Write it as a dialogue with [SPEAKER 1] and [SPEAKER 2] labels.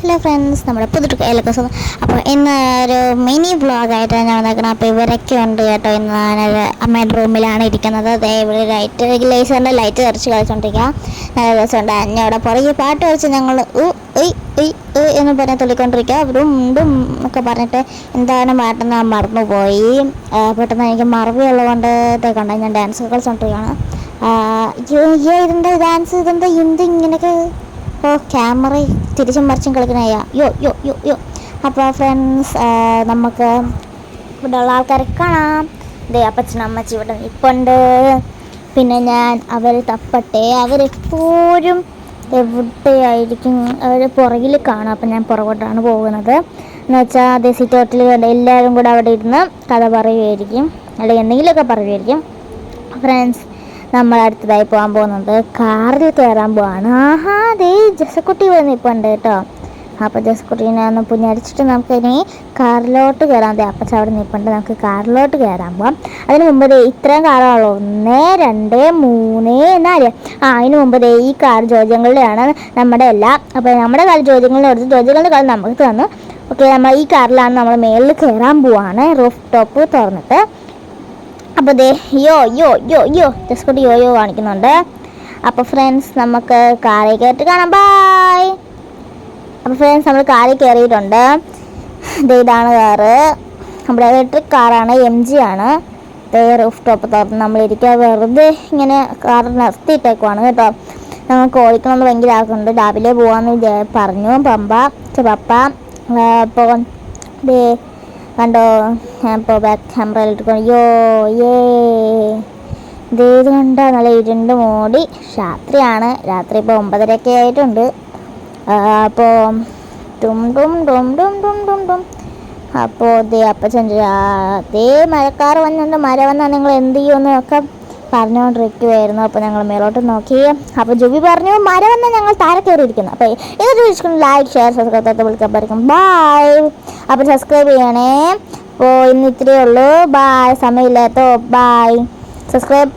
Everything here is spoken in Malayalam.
[SPEAKER 1] ഹലോ ഫ്രണ്ട്സ്, നമ്മുടെ പുതിയ സ്വന്തം. അപ്പോൾ ഇന്ന് ഒരു മിനി വ്ളോഗായിട്ടാണ് ഞാൻ വന്നേക്കുന്നത്. അപ്പോൾ ഇവരൊക്കെ ഉണ്ട് കേട്ടോ. ഇന്ന് ഞാനൊരു അമ്മയുടെ റൂമിലാണ് ഇരിക്കുന്നത്. ഇവിടെ ലേസറിൻ്റെ ലൈറ്റ് തെറിച്ച് കളിച്ചുകൊണ്ടിരിക്കുക. നല്ല രസമുണ്ട്. അന്നയുടെ പുറകെ പാട്ട് വെച്ച് ഞങ്ങൾ എന്ന് പറഞ്ഞ് തുള്ളിക്കൊണ്ടിരിക്കുക. ഡും ഒക്കെ പറഞ്ഞിട്ട് എന്താണ് പാട്ടെന്ന് മറന്നുപോയി. പെട്ടെന്ന് എനിക്ക് മറവിയുള്ളതുകൊണ്ട് ഇതേക്കണ്ട ഞാൻ ഡാൻസ് കളിച്ചുകൊണ്ടിരിക്കുകയാണ്. ഇതെന്താ ഡാൻസ്, ഇതെന്താ ഇങ്ങനെയൊക്കെ. അപ്പോൾ ക്യാമറ തിരിച്ചും മറിച്ചും കളിക്കണയ യോ. അപ്പോൾ ഫ്രണ്ട്സ്, നമുക്ക് ഇവിടെ ഉള്ള ആൾക്കാരെ കാണാം. ദേ അപ്പച്ചനും അമ്മച്ചി ഇവിടെ നിൽപ്പുണ്ട്. പിന്നെ ഞാൻ അവർ തപ്പട്ടെ, അവരെപ്പോഴും എവിടെയായിരിക്കും, അവർ പുറകിൽ കാണാം. അപ്പം ഞാൻ പുറകോട്ടാണ് പോകുന്നത്. എന്ന് വെച്ചാൽ അതേ സിറ്റൗട്ടിൽ എല്ലാവരും കൂടെ അവിടെ ഇരുന്ന് കഥ പറയുമായിരിക്കും, അല്ലെങ്കിൽ എന്തെങ്കിലുമൊക്കെ പറയുമായിരിക്കും. ഫ്രണ്ട്സ്, നമ്മൾ അടുത്തതായി പോകാൻ പോകുന്നത് കാറിൽ കയറാൻ പോവാണ്. ദേ ജസക്കുട്ടി വന്ന് ഇപ്പോൾ ഉണ്ട് കേട്ടോ. അപ്പോൾ ജസക്കുട്ടീനെ ഒന്ന് പുഞ്ഞരിച്ചിട്ട് നമുക്കിനി കാറിലോട്ട് കയറാം. ദേ അപ്പച്ച അവിടെ നിൽപ്പുണ്ട്. നമുക്ക് കാറിലോട്ട് കയറാൻ പോകാം. അതിന് മുമ്പ് ദേ ഇത്രയും കാറുകളോ, 1 2 3 4. അതിന് മുമ്പ് ദേ ഈ കാർ ജോജങ്ങളുടെയാണ്, നമ്മുടെ അല്ല. അപ്പോൾ നമ്മുടെ കാർ ജോജങ്ങളുടെ അടുത്ത് ജോജങ്ങളുടെ കാർ നമുക്ക് തന്നു. ഓക്കെ, നമ്മൾ ഈ കാറിലാണ് നമ്മൾ മേളിൽ കയറാൻ പോവാണ്, റൂഫ് ടോപ്പ് തുറന്നിട്ട്. അപ്പോൾ ദേ യോ ജസ്കൂട്ടി യോ കാണിക്കുന്നുണ്ട്. അപ്പോൾ ഫ്രണ്ട്സ്, നമുക്ക് കാറിൽ കയറിയിട്ട് കാണാം. ബായ്. അപ്പോൾ ഫ്രണ്ട്സ്, നമ്മൾ കാറിൽ കയറിയിട്ടുണ്ട്. ഇതാണ് കാറ്. നമ്മുടെ ഇലക്ട്രിക് കാറാണ്, MG ആണ്. റൂഫ് ടോപ്പ് തുറന്ന് നമ്മളിരിക്കുക. വെറുതെ ഇങ്ങനെ കാർ നിർത്തിയിട്ടേക്കുവാണ് കേട്ടോ. നമുക്ക് ഓടിക്കണമെന്ന് ഭയങ്കര ആക്കുന്നുണ്ട്. രാവിലെ പോകാമെന്ന് പറഞ്ഞു പപ്പ. അപ്പോൾ ദേ കണ്ടോ, ഞാൻ ഇപ്പോൾ ബാക്ക് ക്യാമറയിൽ ഇട്ടിരിക്കണം. ഇത് കണ്ടോ, നല്ല ഇരുണ്ട് മൂടി. രാത്രിയാണ്, രാത്രി ഇപ്പോൾ 9:30 ആയിട്ടുണ്ട്. അപ്പോൾ ഡും. അപ്പോൾ ദേ അപ്പച്ചൻ അതേ മഴക്കാർ വന്നുകൊണ്ട് മഴ വന്നാൽ നിങ്ങൾ എന്ത് ചെയ്യുമെന്നൊക്കെ പറഞ്ഞുകൊണ്ടിരിക്കുമായിരുന്നു. അപ്പോൾ ഞങ്ങൾ മേലോട്ട് നോക്കി. അപ്പോൾ ജുബി പറഞ്ഞു മഴ വന്നാൽ ഞങ്ങൾ താഴെ കയറിയിരിക്കുന്നു. അപ്പോൾ ഏതൊരു വിളിച്ചിട്ടുണ്ട് ലൈക്ക് ഷെയർ സബ്സ്ക്രൈബ് വിളിക്കാൻ പറ്റും. ബായ്. അപ്പോൾ സബ്സ്ക്രൈബ് ചെയ്യണേ. അപ്പോൾ ഇന്ന് ഇത്രയേ ഉള്ളൂ. ബായ്. സമയമില്ലാത്തോ. ബായ്. സബ്സ്ക്രൈബ്